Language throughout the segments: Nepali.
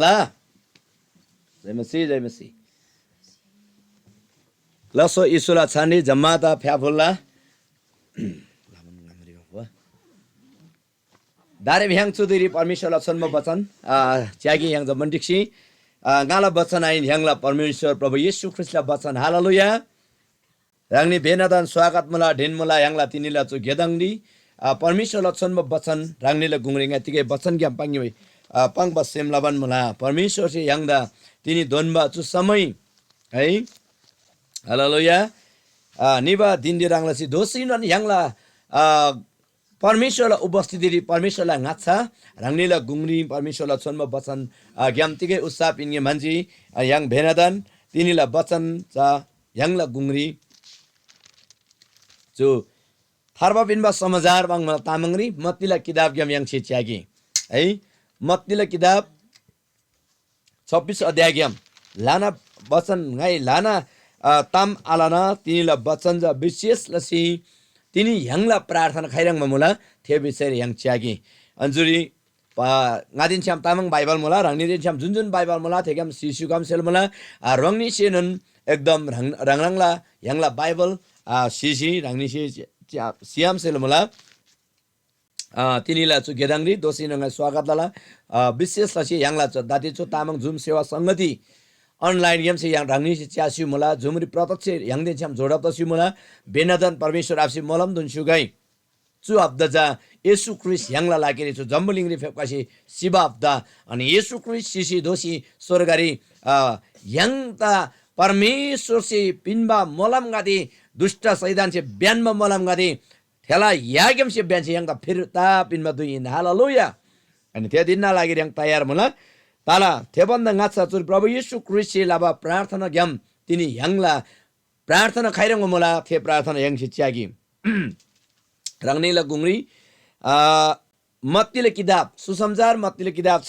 Là, Jai Masi. Lasso Isula Chani, Jamata, Piapola. Dari Hyang Sudiri, Permission of Sunma Batan, Jagi Yang the Mandixi, Gala Batana in Yangla, Permission, Prabhu Yesu Christa Batan, Hallelujah. Rangni Benadan, Swagat Mula, Dinmula, Yang Latinilla to Gedangdi, Permission of Sunma Batan, Rangnila Gungring, I think a Batan Gampangi, Pang Basim Laban Mula, Permission Yangda, Tini Donba to Samai, hey, Hallelujah. Niba Dindirangla, Dosin and Yangla, परमेश्वरलाई उपस्थिति परमेश्वरलाई ngacha rangnila gungri परमेश्वरलाई sonma bachan gyamtige usap inge manji yang benadan tinila bachan cha yangla gungri जो थार्बा बिनबा समाचार बांगमा तामंगरी मत्तीला किताब gyam yang छिच्यागी है मत्तीला किताब 26 अध्याय gyam लाना बचन ngai लाना ताम आलाना तिनीला बचन जा विशेष लसी तिनी यंगला प्रार्थना खाइरंग ममुला थे बिसेर yang च्यागी अंजुरी ngadin cham tamang Bible मुला रंगनी cham जुन बाइबल मुला थेगम सिसु काम सेल मुला रंगनी सेनन एकदम रंगरंगला यंगला बाइबल सिसी रंगनी से सियाम सेल मुला तिनीला चु गेदांगरी दोसी नंगा स्वागत लाला विशेष लसी यंगला च दाति च तामंग जुम सेवा संगति ऑनलाइन गेम से yang रंगनी से च्यासु मुला जुमरी प्रत्यक्ष yang दिन cham जोडा तसु मुला बेनादन परमेश्वर आपसी मलम दुन सुगाई चु अब्दजा येशू ख्रीष्ट यंगला लाकेरी छु जम्बुलिंगरी फेपकासी शिवा अब्दा अनि येशू ख्रीष्ट सिसी दोसी स्वर्गरी यंगता परमेश्वर से पिनबा मलम गादी दुष्ट शैतान से ब्यानमा मलम गादी थेला यागम से ब्यान से यंगता फिरता पिनमा दुइन हालेलुया अनि त्यो दिन लागि yang तयार मुला ताला थेबन्द ngacha चुर प्रभु येशू ख्रीष्ट लाबा प्रार्थना ग्याम तिनी यंगला प्रार्थना खाइरंग मुला थे प्रार्थना yang सिच्यागी रंगनीला गुंगरी मत्तीले किताब सुसमाचार मत्तीले किताब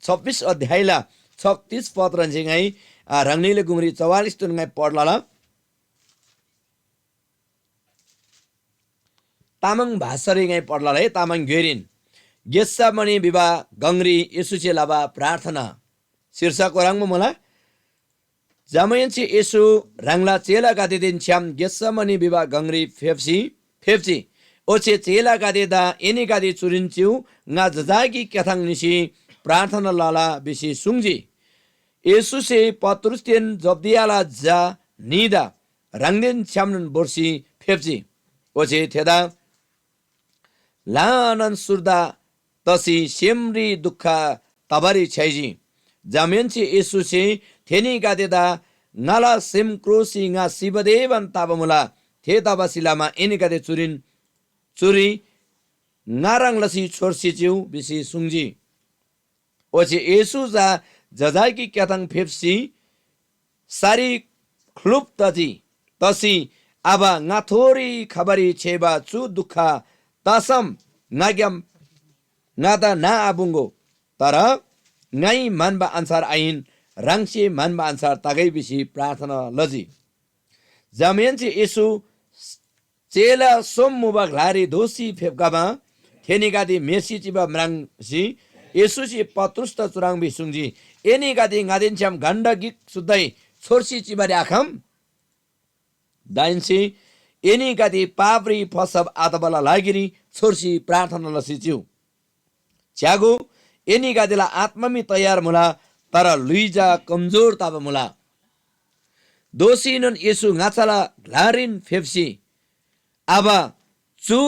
26 अध्यायला 36 पद रंजिङै रंगनीले गुंगरी 44 तुनgai पढ्लाला तामाङ भाषारिङै पढ्लाला है तामाङ गेरिन गेस्सा मणि विवाह गंगरी येशूचे लाबा प्रार्थना शीर्षक रंग मला जामयनची येशू रंगला चेला गादे दिन छ्याम गेस्सा मणि विवाह गंगरी फेप्सी ओचे चेला गादे दा एनी गादे चुरिन्च्यु nga जजागी क्याथाङ निसी प्रार्थना लाला बिसी सुङजी येशू से पत्रुस्तेन जब्दियाला जा निदा रंगदेन छ्यामन बोर्सी फेप्सी ओचे थेदा लानन सुर्दा तसी सेमरी दुखा तबरी छैजी जामेन्ची येशू से थेनी गादेदा नाला सेम क्रोसी nga शिवदेवन ताबमुला थे ताबसिलामा एनी गादे चुरी नारंग लसी छोर्सी च्यू बिसी सुङजी ओचे येशू जा जजाकी क्याथाङ फेप्सी सारी खलुप तसी आबा ngaथोरी खबरी छेबा चु दुखा तसम नाग्याम नादा ना आबुंगो तर ngai manba ansar ain rangsi manba ansar tagai bisi प्रार्थना लजी जामेन्ची येशू चेला सोममुबा घलारी दोसी फेपगामा थेनिगादी मेसी चिबा म्राङसी येशूसी पत्रुस्त चुराङ बिसुङजी एनिगादी गादिनछ्याम गण्डगिक सुदै छोर्सी चिबारी आखम दाइनसी एनिगादी पाब्री फसब आतबला लागिरी छोर्सी प्रार्थना लसिच्यु च्यागो एनी गादिला आत्मामी तयार मुला तर लुइजा कमजोर ताब मुला दोषीनन येशू ngaचाला घलारिन फेप्सी आबा चु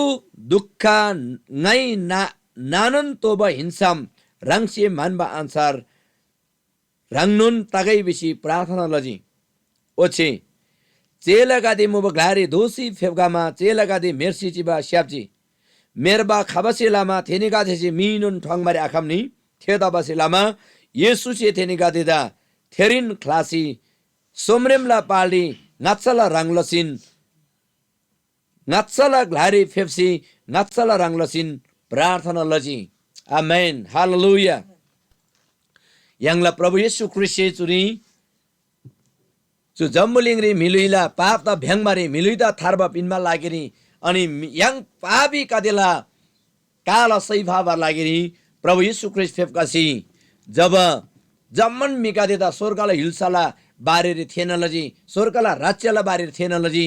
दुखा नै नानन तोबा हिंसाम रंगसे मानबा ansar रंगनुन तागै बिसी प्रार्थना लजी ओछे चेला गादी मुब घलारी दोषी फेपगामा चेला गादी मेर्सी चिबा स्याप्ची मेरबा खाबसे लामा थेनिगा थेसी मिनुन ठङमारी आखामनी थेदाबासे लामा येशू से थेनिगा देदा थेरिन क्लासी सोमरेमला पाली ngatsala रंगलसिन ngatsala घलारी फेप्सी ngatsala रंगलसिन प्रार्थना लजी आमेन हालेलुया यंगला प्रभु येशू ख्रीष्ट चुरी चु जम्बुलिंगरी मिलुइला पाप त भ्याङमारी मिलुइदा थार्बा पिनमा लागेरी अनि yang पापी कादेला काला सैफाबर लागेरी प्रभु येशू ख्रीष्ट फेपकासी जब जम्मन मिका देता स्वर्गला हिल्साला बारेर थिएन लजी स्वर्गला राज्यला बारेर थिएन लजी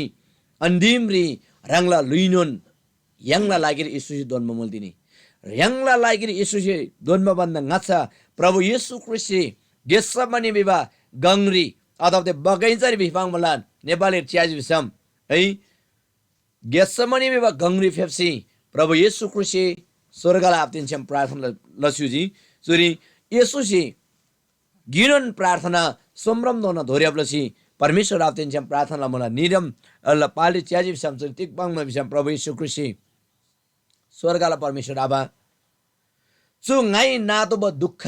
अन्दिमरी रंगला लुइनोन यंगला लागिर येशूसी दोन मोल्दिनी यंगला लागिर येशूसी दोन बन्द ngasa प्रभु येशू ख्रिस्ट गेसमनी बिबा गंगरी अथवा बगैंचारी बिफाङ मलान नेपाली च्याज बिसम है गेसमनी बिबा गंगरी फेप्सी प्रभु येशू ख्रिस्ट स्वर्गला आपतिन्छम प्रार्थना लस्युजी सुरी येशूसी गिरन प्रार्थना सोमरम दोन धोर्याप्लसी परमेश्वर आपतिन्छम प्रार्थना मला निरम अल्ला पाली च्याज बिसम सुरी तिकबाङ बिसम प्रभु येशू ख्रिस्ट स्वर्गला परमेश्वर आबा चु ngai नातो ब दुःख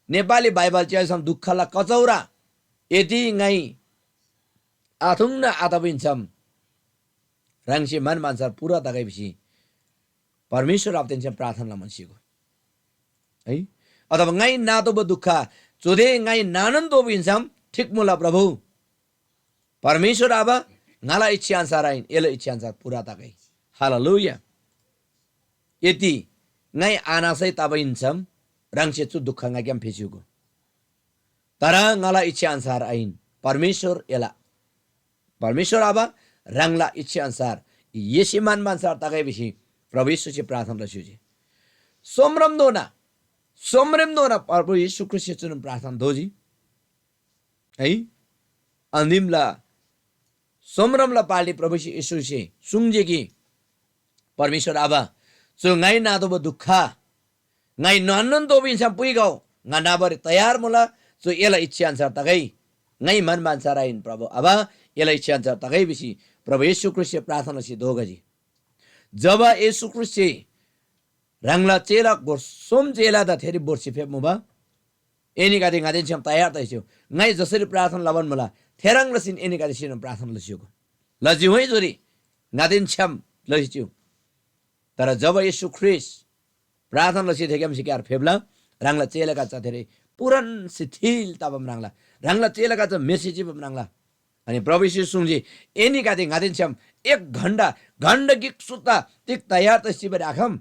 नेपाली बाइबल च्यासम दुःखला कचौरा यति ngai आथुङ आतबिन्छम रंगसी मन मान्छर पुरा तगैपछि परमेश्वर आपतिन्छम प्रार्थना मनसिको है अथवा ngai नातो ब दुःख चोदे ngai नानन्दो बिन्छम ठीक मुला प्रभु परमेश्वर आबा ngala इच्छा अनुसार आइन एला इच्छा अनुसार पुरा तगै हालेलुया यति ngai anasai tabinsam rangse chu dukha ngai kyam phesiugo tara ngala ichha ansar ain परमेश्वर एला परमेश्वर आबा रंगला इच्छा अनुसार येसी मान मानसार तगै बिसी प्रभु येशूची प्रार्थना लस्युजी सोमरम दोना प्रभु येशू ख्रिस्ट चुन प्रार्थना दोजी है अन्दिमला सोमरमला पाली प्रभु येशूसी सुङजेकी परमेश्वर आबा so ngai na do dukha ngai nanan do bin sam pui gau ngana bari tayar mula so ela ichha ansar tagai ngai man man sarain prabhu aba ela ichha ansar tagai bisi prabhu yesu christ प्रार्थना si dogaji jaba yesu christ rangla chela gor som chela da theri borsi phep muba eni gadi ngaden sam tayar taisyo ngai jasari प्रार्थना laban mula therang lasin eni gadi sin प्रार्थना लस्यो लजी होइ जोरी ngaden sam लस्यो तर जब येशू ख्रिस्ट प्रार्थना लसी थे हम सिकार फेबला रंगला चेलका छ धेरै पुरन शिथिल तबम रंगला चेलका छ मेसेज बम रंगला अनि प्रभु येशू सुङजी एनी गादे गादिन छम 1 घण्टा गिक सुता तिक तयार त सिबे राखम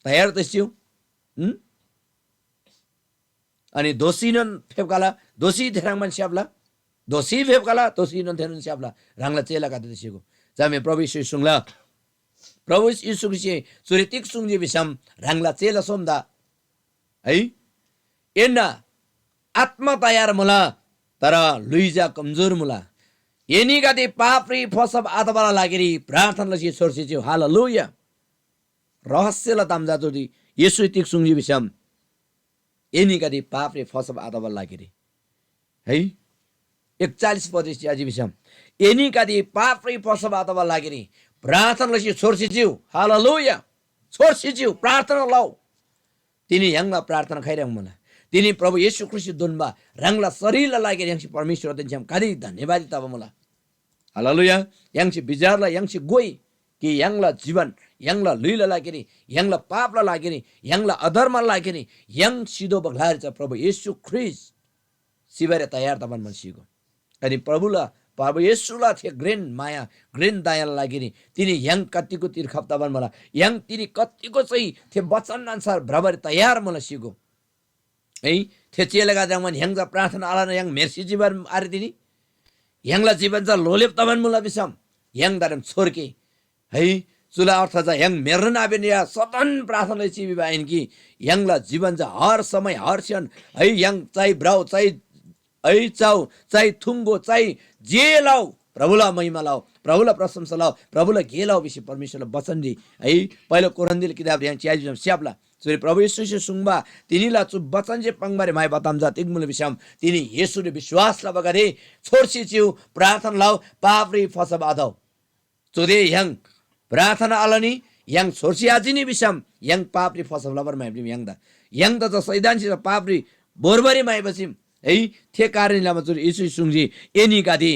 तयार त सिउ अनि दोषीनन फेबकाला दोषी धेरङ मन स्याबला दोषी फेबकाला दोषीनन धेरङ स्याबला रंगला चेलका त सिगो जमे प्रभु येशू सुङला प्रभु येशू ख्रिस्ट सुरितिक सुङजी बिसम रंगला चेला सोमदा है एना आत्मा तयार मुला तर लुइजा कमजोर मुला एनी गादे पापरी फसब आतबाला लागेरी प्रार्थना लसी सोर्सी छु हालेलुया रहस्यला तामजा जोदी येशू तिक सुङजी बिसम एनी गादे पापरी फसब आतबाला लागेरी है 41 पद आजी बिसम एनी गादे पापरी फसब आतबाला लागेरी प्रार्थना लसी छोर्सिज्यू हालेलुया छोर्सिज्यू प्रार्थना लाउ तिनी यंगला प्रार्थना खैरङ मला तिनी प्रभु येशू ख्रिस्ट दुनबा रंगला शरीरला लागेर यंगसी परमेश्वर दिन्छम कति धन्यवाद तब मला हालेलुया यंगसी बिजारला यंगसी गोई कि यंगला जीवन यंगला लुइला लागेरी यंगला पापला लागेरी यंगला अधर्मला लागेरी यंग सिधो बगलार छ प्रभु येशू ख्रिस्ट सिबरे तयार तबन मनसिगो अनि प्रभुला प्रभु येशूला थे ग्रेन माया ग्रेन दया लागेरी तिनी यंग कतिको तिर्खप्ताबन मला यंग तिनी कतिको चाहिँ थे वचन अनुसार भ्रबर तयार मला सिगो है थे चेलगा जमन यंग प्रार्थना आला यंग मेर्सी जीवन आरे दिनी यंगला जीवन जा लोलेप तबन मला बिसम यंग दरम छोरके है सुला अर्थ जा यंग मेरन आबेनिया सतन प्रार्थना चिबि बाइन कि यंगला जीवन जा हर समय हर क्षण है यंग चाहिँ ब्राउ चाहिँ ऐ चाउ चाहिँ थुंगो चाहिँ जे लाउ प्रभुला महिमा लाउ प्रभुला प्रशंसा लाउ प्रभुला गे लाउ बिसी परमेश्वरले वचन दि है पहिलो कोरिन्थील किताब यहाँ च्याजिम स्यापला सुरे प्रभु येशूले सुङबा तिनीला चु वचन जे पंगबारे माय बताम जा तिगमुले बिसम तिनी येशूले विश्वास ला बगरे छोर्सी चिउ प्रार्थना लाउ पापरी फसब आदौ चुदे यंग प्रार्थना आलनी यंग छोर्सी आजिनी बिसम यंग पापरी फसब लबर माय बिम यंग द सैदान छि पापरी बोरबरी माय बसिम है थे कारणले चुर येशू सुङजी एनी गादी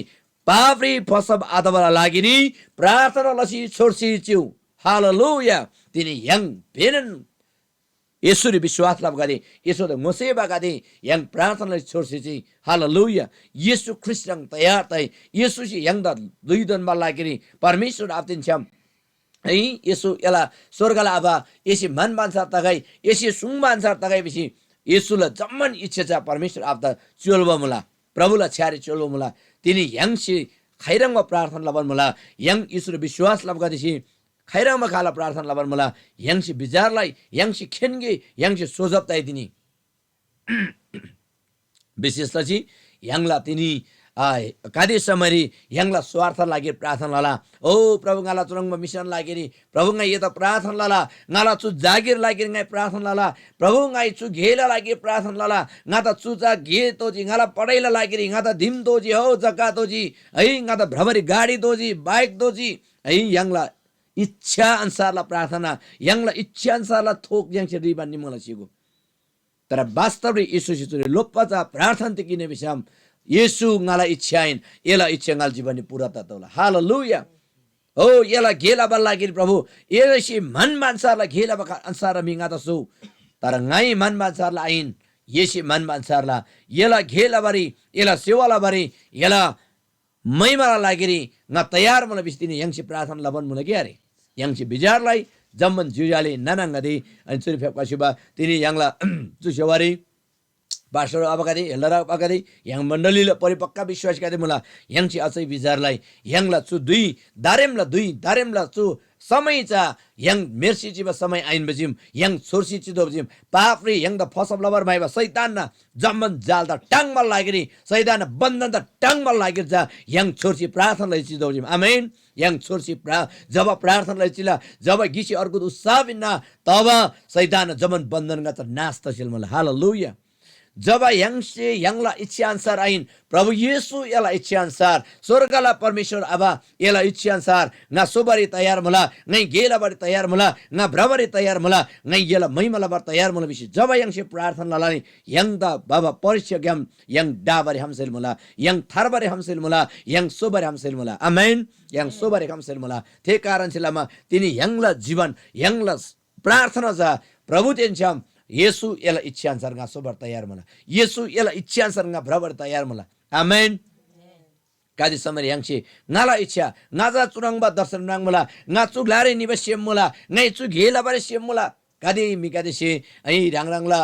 पापरी फसब आदबला लागिनी प्रार्थना लसी छोर्सी चिउ हालेलुया तिनी यंग बेनन येशूले विश्वास लाभ गरे येशूले मोसेबा गरे यंग प्रार्थना लसी छोर्सी छि हालेलुया येशू ख्रिस्ट तयार तै येशू छि यंग द दुईदनमा लागिनी परमेश्वर आपतिन छम है येशू एला स्वर्गला आबा येसी मन मानसा तगै येसी सुङ मानसा तगै बिसी 예수라 점만 이체자 परमेश्वर आफ्दा चोल्बा मुला प्रभुला छ्यारी चोल्बा मुला तिनी यांगसी खैरंगमा प्रार्थना लबन मुला yang ईश्वर विश्वास लबगदिसी खैरंगमा खाला प्रार्थना लबन मुला यांगसी बिजारलाई यांगसी खेनगे यांगसी सोजपताइ दिनी विशेष चाहिँ यांगला तिनी कादे समरी यांगला स्वार्थ लागि प्रार्थना लाला ओ प्रभु गाला चुरंगमा मिशन लागिरी प्रभु गाई यता प्रार्थना लाला गाला चु जागिर लागिरी गाई प्रार्थना लाला प्रभु गाई चु घेला लागि प्रार्थना लाला गाता चुचा घे तोजी गाला पढाइला लागिरी गाता धिम दोजी हो जग्गा दोजी है गाता भ्रमरी गाडी दोजी बाइक दोजी है यांगला इच्छा अनुसारला प्रार्थना यांगला इच्छा अनुसारला थोक यांगसे रिबान निमला सिगो तर वास्तवले येशू सिचुरे लोप्पाचा प्रार्थना तिकिने बिसाम येशू गाला इच्छाइन एला इच्छा गाल जीवनी पूरा ततोला हालेलुया ओ एला घेला बल लागिर प्रभु एलसी मन मानसारला घेला बका अनुसार मिंगा तसु तर गाई मन मानसारला आइन येसी मन मानसारला एला घेला बरी एला सेवाला बरी एला मैमाला लागिरी गा तयार मला बिस्तिनी यंगसी प्रार्थना लबन मुला ग्यारे यंगसी बिजारलाई जम्मन जुजाले ननंगदी अनि चुरी फेपकासिबा तिनी यांगला जुसेवारी पास्टर अबगादी हेलरा अबगादी yang मण्डलीले परिपक्का विश्वास गरे मुला यंगसी अचै बिजारलाई यंगला चु दुई दारेमला चु समयचा yang mercy jiba समय आइन बजिम yang छोर्सी चिदो बजिम पापरी yang द फसब लबर माइबा शैतान न जम्मन जाल द टाङमा लागेरी शैतान बन्धन द टाङमा लागेर जा yang छोर्सी प्रार्थना लै चिदो बजिम आमेन yang छोर्सी जब प्रार्थना लै चिला जब गिसी अर्को उत्साह बिना तब शैतान जमन बन्धन गा त नाश तसिल मला हालेलुया जब यंगसे यंगला इच्छा अनुसार आइन प्रभु येशू एला इच्छा अनुसार स्वर्गला परमेश्वर आबा एला इच्छा अनुसार ना सोबारी तयार मला नै गेला बारी तयार मला ना भ्रमरी तयार मला नै एला महिमला बार तयार मला विषय जब यंगसे प्रार्थना लानी यंग दा बाबा परिचय गम यंग डाबारी हमसेल मला यंग थारबारी हमसेल मला यंग सोबारी हमसेल मला आमेन यंग सोबारी हमसेल मला ते कारण छिलामा तिनी यंगला जीवन यंगला प्रार्थना जा प्रभु तेंछम येशू एला इच्छा अनुसार गा सोबर तयार मला येशू एला इच्छा अनुसार गा भ्रबर तयार मला आमेन कादी समर यांगसे नाला इच्छा नाजा चुरंगबा दर्शन नांग मला ना चुगलारे निबसेम मला नै चु घेला बारे सेम मला कादी मी कादी से ऐ रांगरांगला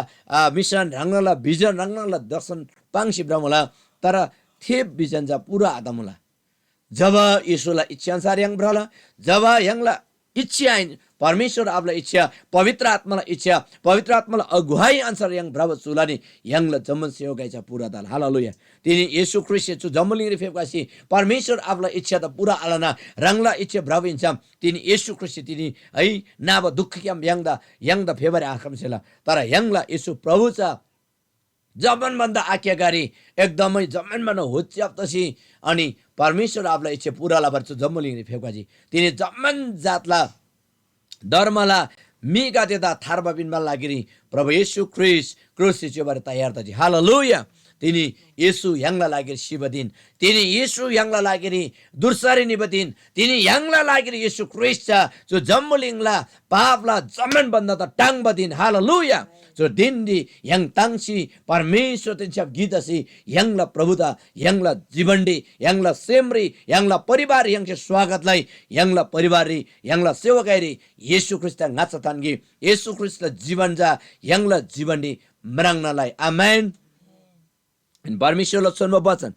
मिशन रांगरांगला विजन रांगरांगला दर्शन पांगसी ब्रमला तर थेप विजन जा पूरा आदा मला जब येशूला इच्छा अनुसार यांग भ्रला जब यांगला इच्छा परमेश्वर आपला इच्छा पवित्र आत्माला अगुवाई अनुसार yang berapa sulani yang la जमन सेवकाइचा पूरा दाल हालेलुया तिनी येशू ख्रिस्ट जमलिंग फेफकासी परमेश्वर आपला इच्छा त पूरा आलाना रंगला इच्छा ब्राव इन्छम तिनी येशू ख्रिस्ट तिनी है नाब दुख क्याम yang द फेभरे आखम सेला तर yang ला येशू प्रभुचा जमन भन्दा आज्ञाकारी एकदमै जमन मन होच्याप तसी अनि परमेश्वर आपला इच्छा पूरा ला भर्छ जमलिंग फेफकाजी तिनी जमन जातला धर्मला मी गातेदा थार्बा बिनमा लागिरी प्रभु येशू ख्रिस्ट क्रुसिचोबार तयार तजी हालेलुया तिनी येशू यांगला लागिरी शिवदिन तिनी येशू यांगला लागिरी दुर्सारी निबदिन तिनी यांगला लागिरी येशू ख्रिस्टचा जो जम्मलिंगला पापला जमन बन्दा त टांग बदिन हालेलुया जो दिनदी yang tangsi परमेश्वर त्यांच्या गीतसी यांगला प्रभुता यांगला जीवनडी यांगला सेमरी यांगला परिवार यांचे स्वागतलाई यांगला परिवारी यांगला सेवकाइरी येशू ख्रिस्ट नाचा तानगी येशू ख्रिस्ट जीवन जा यांगला जीवनडी मरांगनालाई आमेन परमेश्वरला सुन्नु वचन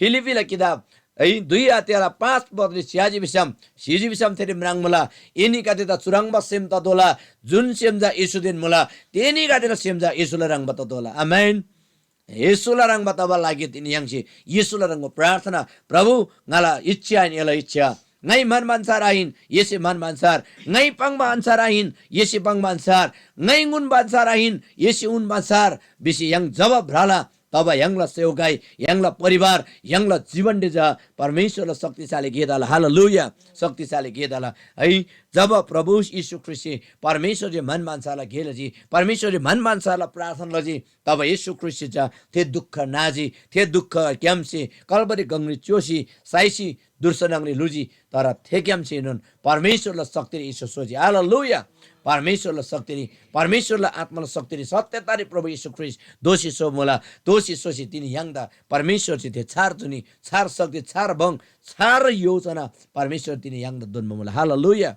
फिलिपीला किताब ऐ 2:5 पदले सिजी बिसम थेरि मरांग मला एनी कातेता चुरंगबा सेम तदोला जुन सेमजा येशूदिन मला तेनी कातेला सेमजा येशूला रंग बतदोला आमेन येशूला रंग बतबा लागि तिनी यांगसी येशूला रंग प्रार्थना प्रभु गाला इच्छा एला इच्छा ngai man mansar ahin yesi man mansar ngai pang mansar ahin yesi pang mansar ngai ngun mansar ahin yesi un mansar bisi yang jawab rala तब यंगला सेवकाई यंगला परिवार यंगला जीवन देजा परमेश्वरला शक्तिशाली गेदाला हालेलुया शक्तिशाली गेदाला है जब प्रभु यीशु ख्रिस्ट परमेश्वर जे मन मानसाला गेलजी परमेश्वर जे मन मानसाला प्रार्थना लजी तब यीशु ख्रिस्ट जा थे दुःख नाजी थे दुःख क्यामसे कलबरी गंगरी चोसी साइसी दुर्सनंगरी लुजी तर थे क्यामसे नन परमेश्वरला शक्ति यीशु सोजी हालेलुया परमेश्वरला शक्ति परमेश्वरला आत्माला शक्ति सत्यतारी प्रभु यीशु ख्रिस्ट दोषी सो मोला दोषी सोसी तिनी यांगदा परमेश्वर चाहिँ थे छार जुनी छार शक्ति छार भङ छार योजना परमेश्वर तिनी यांगदा दोनमा मोला हालेलुया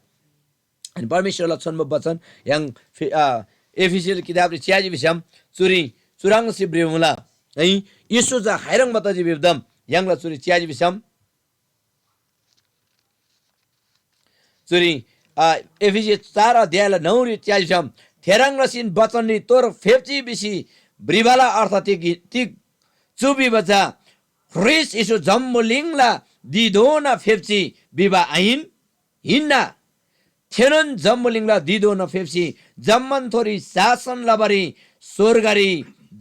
अनि परमेश्वरला छन्म वचन yang एफिसियल किताब च्याजी बिसम चुरी चुराङ सिब्रिमुला है यीशु जा हाइरङ बताजी बिबदम यांगला चुरी च्याजी बिसम चुरी एफिसियल 4 अध्यायला 9 रि च्याजी बिसम थेराङ रसिन बचननी तोर फेप्ची बिसी ब्रिबाला अर्थ ति चुबी बचा ख्रिस यीशु जम्मुलिङला दिदोना फेप्ची बिबा आइन हिन्ना थेनन जम्मुलिङला दिदोना फेप्ची जम्मन थोरी शासन लबरी स्वर्गरी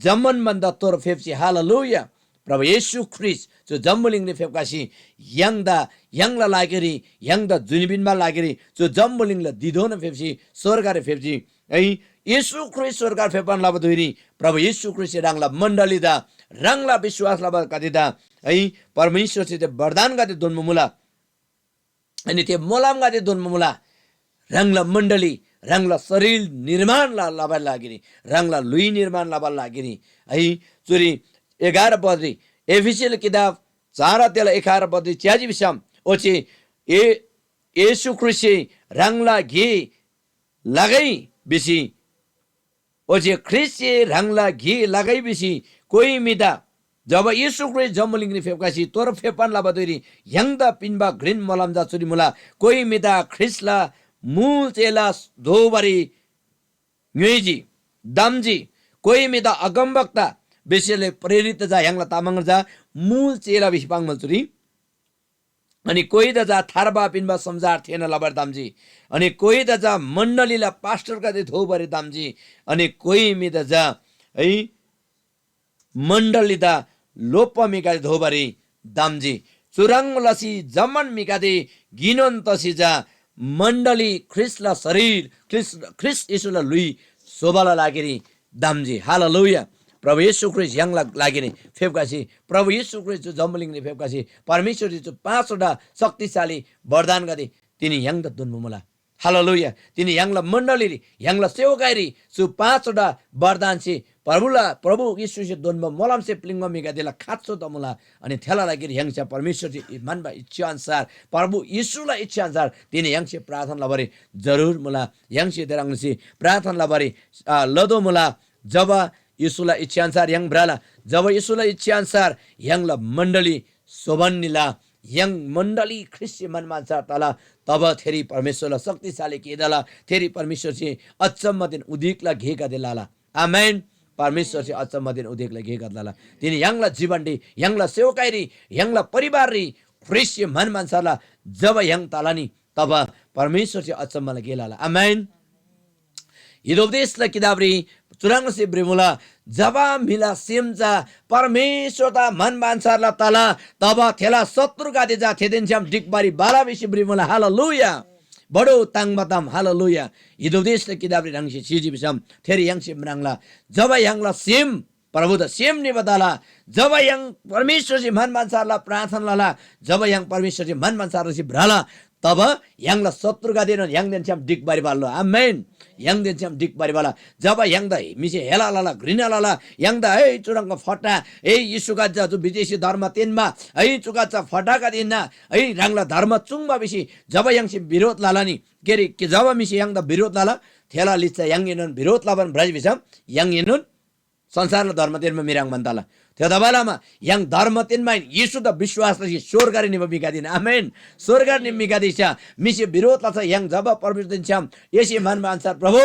जम्मन बन्द तोर फेप्ची हालेलुया प्रभु येशू ख्रिस्ट जो जम्मुलिङले फेप्कासी यांगला लागेरी यांगदा जुनिबिनमा लागेरी जो जम्मुलिङला दिदोना फेप्ची स्वर्गरे फेप्ची है येशू ख्रिस्ट स्वर्गर फेपन लब दुरी प्रभु येशू ख्रिस्ट रांगला मण्डली दा रांगला विश्वास लब कदिदा है परमेश्वर से वरदान गते दोन मुला अनि ते मोलाम गते दोन मुला रांगला मण्डली रांगला शरीर निर्माण लब लागिरी रांगला लुई निर्माण लब लागिरी है चुरी 11 पदरी एफिसियल किताब 4 अध्याय 11 पदरी च्याजी बिसम ओचे येशू ख्रिस्ट रांगला घे लगाई बिसी ओजे ख्रिस्ट रांगला घी लगाई बिसी कोई मिदा जब यीशु ख्रिस्ट जम्मुलिङले फेप्कासी तोर फेपन लाबदरी यंगदा पिनबा ग्रीन मलम जा चुरी मुला कोई मिदा ख्रिस्टला मूल चेला धोबरी न्युजी दामजी कोई मिदा अगमवक्ता बेसिले प्रेरित जा यंगला तामाङ जा मूल चेला बिसी पाङ मलचुरी अनि कोही दजा थारबा पिनबा समजार थिएन लबर दामजी अनि कोही दजा मण्डलीला पास्टर का दे थोबरे दामजी अनि कोही मि दजा है मण्डली दा लोपमिका धोबरे दामजी चुराङ लसी जमन मिकादे गिनन तसी जा मण्डली ख्रिस्टला शरीर ख्रिस्ट यीशुला लुई सोबाला लागेरी दामजी हालेलुया प्रभु येशू ख्रिस्ट यांगला लागिने फेप्कासी प्रभु येशू ख्रिस्ट जो जम्मुलिङले फेप्कासी परमेश्वर जो 5 वटा शक्तिशाली वरदान गरे तिनी यांग दुन्मु मुला हालेलुया तिनी यांगला मण्डली यांगला सेवकाई सु 5 वटा वरदान से प्रभु येशू से दोन्म मलम से प्लिंग मिगा देला खात्सो त मुला अनि थेला लागि यांग से परमेश्वर जी मनबा इच्छा अनुसार प्रभु येशूला इच्छा अनुसार तिनी यांग से प्रार्थना लबरे जरुर मुला यांग से देराङ से प्रार्थना लबरे लदो मुला जब यीशुला इच्छा अनुसार यंग ब्राला जब यीशुला इच्छा अनुसार यंगला मण्डली सोबन्नीला यंग मण्डली ख्रिस्ट मनमान्छ तला तब थेरी परमेश्वरला शक्तिशाली केदला थेरी परमेश्वर से अचम्म दिन उदिकला घेका देलाला आमेन परमेश्वर से अचम्म दिन उदिकला घेका देलाला तिनी यंगला जीवनडी यंगला सेवकाई यंगला परिवाररी ख्रिस्ट मनमान्छला जब यंग तलानी तब परमेश्वर से अचम्मला गेलाला आमेन हिदोपदेशला किताबरी चुराङ से ब्रिमुला जब मिला सिमजा परमेश्वर ता मन बान्सारला तला तब थेला शत्रु गादे जा थेदेन छम डिकबारी बाला बिसी ब्रिमुला हालेलुया बडो ताङबताम हालेलुया हिदोपदेशला किताबरी रंगसे छिजी बिसम थेरी यंगसे मराङला जब यंगला सिम प्रभु द सिम नि बदाला जब यंग परमेश्वर जी मन बान्सारला प्रार्थना ला जब यंग परमेश्वर जी मन बान्सारला सि भ्राला तब यंगला शत्रु गादे न यंग देन छम डिकबारी बालो आमेन यंग देन छम डिकबारी बाला जब यंग द मिसे हेला लाला घृणा लाला यंग द ए चुरंग फटा ए यीशुका जो विदेशी धर्म तेनमा ए चुका फटा का दिना ए रंगला धर्म चुङबा बिसी जब यंग से विरोध लाला नि केरी के जब मिसे यंग द विरोध लाला थेला लिचा यंग एनन विरोध लाबन ब्रज बिसम यंग एनन संसारला धर्म तेनमा मिराङ बन्ताला त्यो दबालामा यंग धर्म तेनमा यीशु द विश्वास लसी स्वर्गरी निम मिगादिन आमेन स्वर्गर निम मिगादिछ मिसे विरोध लाछ यंग जब परमेश्वर छम यसै मनमा अनुसार प्रभु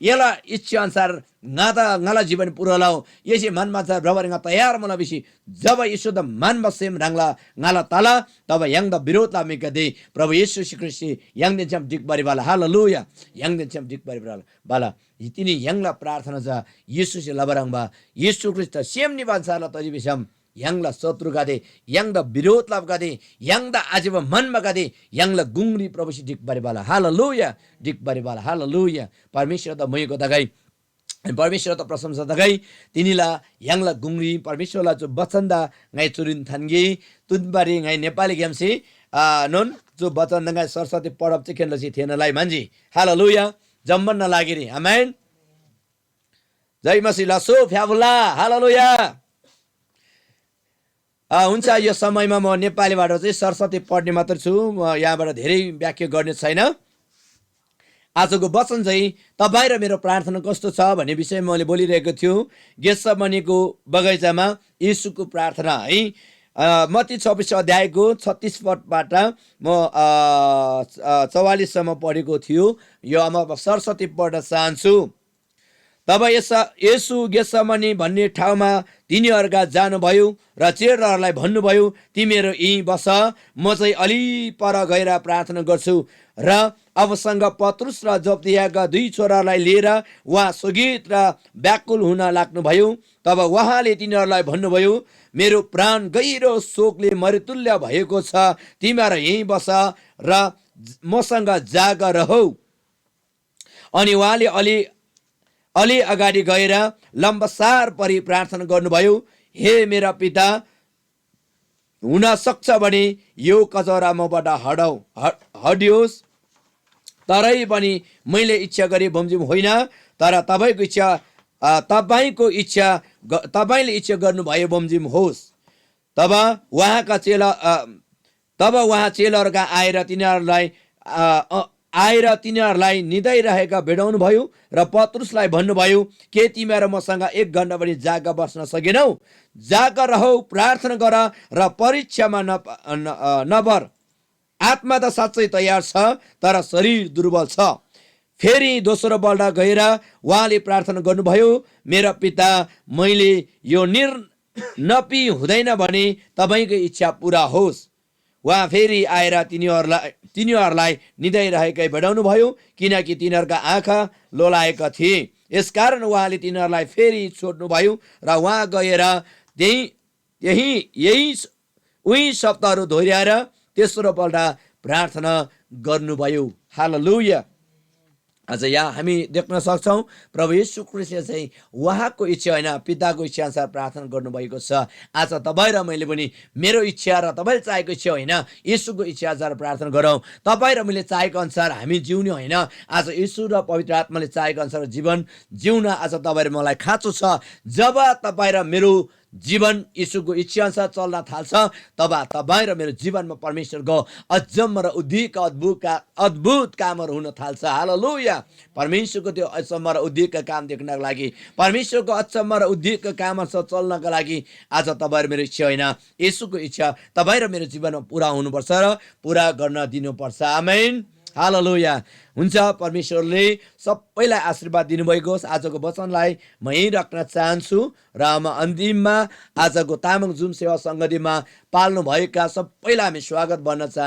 यला इच्छा अनुसार ngala जीवन पूरा लाओ येसी मन मा ब्रवरिंगा तयार मला बिसी जब यीशु द मन बसेम रंगला ngala तला तब यंग द विरोध ला मिका दे प्रभु येशू ख्रिस्ट यंग दिन छम डिक बारी वाला हालेलुया यंग दिन छम डिक बारी वाला इतिनी यंगला प्रार्थना जा यीशु से लबरंगबा यीशु ख्रिस्ट सेम नि बान्साला तजी बिसम यंगला शत्रु गादे यंग द विरोध लाभ गादे यंग द आजीव मन मा गादे यंगला गुंगरी प्रभु से डिक बारी वाला हालेलुया परमेश्वर द मयको दगाई परमेश्वर त प्रशंसा दगाई तिनीला यंगला गुंगरी परमेश्वरला जो बचनदा ngai चुरिन थानगी तुनबारी ngai नेपाली गेमसी नोन जो बचन नgai सरस्वती पढब चाहिँ खेल्नसी थिएनलाई मान्छे हालेलुया जम्मन नलागिरी आमेन जय मसीह लसो फ्याबुला हालेलुया हुन्छ यो समयमा म नेपालीबाट चाहिँ सरस्वती पढ्ने मात्र छु म यहाँबाट धेरै व्याख्या गर्ने छैन आजको वचन चाहिँ तपाईँ र मेरो प्रार्थना कस्तो छ भन्ने विषयमा मैले बोलिरहेको थियो। गेत्सेमनीको बगैँचामा येशूको प्रार्थना है। मत्ती 26 अध्यायको 36 पदबाट म 44सम्म पढेको थियो। यो म सरस्वती पढ्न चाहन्छु। तब येशू गेत्सेमनी भन्ने ठाउँमा तिनीहरूका जानुभयो र चेलाहरूलाई भन्नुभयो, तिमीहरू यहीँ बस, म चाहिँ अलि पर गएर प्रार्थना गर्छु। र अबसँग पत्रुस र जब्दियाका दुई छोरालाई लिएर उहाँ स्थगित र व्याकुल हुन लाग्नुभयो। तब उहाँले तिनीहरूलाई भन्नुभयो, मेरो प्राण गहिरो शोकले मृत्युल्य भएको छ, तिमीहरू यहीँ बस र मसँग जाग रहौ। अनि उहाँले अलि अगाडि गएर लम्बसार परि प्रार्थना गर्नुभयो, हे मेरा पिता, हुन सक्छ भने यो कचौरा मबाट हट्योस्, तरै पनि मैले इच्छा गरे बमोजिम होइन, तर तपाईँको इच्छा तपाईँले इच्छा गर्नुभयो बमोजिम होस्। तब उहाँ चेलाहरूका आएर तिनीहरूलाई निदाइरहेका भेडाउनु भयो र पत्रुसलाई भन्नुभयो, के तिमीहरू मसँग 1 घन्टा पनि जाग बस्न सकेनौ? जाग रहौ, प्रार्थना गर र परीक्षामा नपर। आत्मा त साँच्चै तयार छ, तर शरीर दुर्बल छ। फेरि दोस्रो पल्ट गएर उहाँले प्रार्थना गर्नुभयो, मेरा पिता, मैले यो नपी हुँदैन भने तपाईँको इच्छा पुरा होस्। उहाँ फेरि आएर तिनीहरूलाई निदाइरहेकै भेटाउनु भयो, किनकि तिनीहरूका आँखा लोलाएका थिए। यसकारण उहाँले तिनीहरूलाई फेरि छोड्नुभयो र उहाँ गएर उही शब्दहरू दोहोऱ्याएर तेस्रो पल्ट प्रार्थना गर्नुभयो। हालेलुया। आज यहाँ हामी देख्न सक्छौँ प्रभु येशू ख्रीष्टले चाहिँ उहाँको इच्छा होइन, पिताको इच्छा अनुसार प्रार्थना गर्नुभएको छ। आज तपाईँ र मैले पनि मेरो इच्छा र तपाईँले चाहेको इच्छा होइन, येशूको इच्छा अनुसार प्रार्थना गरौँ। तपाईँ र मैले चाहेको अनुसार हामी जिउने होइन, आज येशू र पवित्र आत्माले चाहेको अनुसार जीवन जिउन आज तपाईँ र मलाई खाँचो छ। जब तपाईँ र मेरो जीवन येशूको इच्छा अनुसार चल्न थाल्छ, तब तपाईँ र मेरो जीवनमा परमेश्वरको अचम्म र अद्भुत कामहरू हुन थाल्छ। हालेलुया। परमेश्वरको त्यो अचम्म र उद्धितका काम देख्नको लागि, परमेश्वरको अचम्म र उद्धितका कामसँग चल्नको लागि आज तपाईँ र मेरो इच्छा होइन, येशूको इच्छा तपाईँ र मेरो जीवनमा पुरा हुनुपर्छ र पुरा गर्न दिनुपर्छ। आमेन। हालेलुया। हुन्छ, परमेश्वरले सबैलाई आशीर्वाद दिनुभएको होस्। आजको वचनलाई म यहीँ राख्न चाहन्छु र म अन्तिममा आजको तामाङ जुम सेवा सङ्गतिमा पाल्नुभएका सबैलाई हामी स्वागत भन्न चाहन्छु।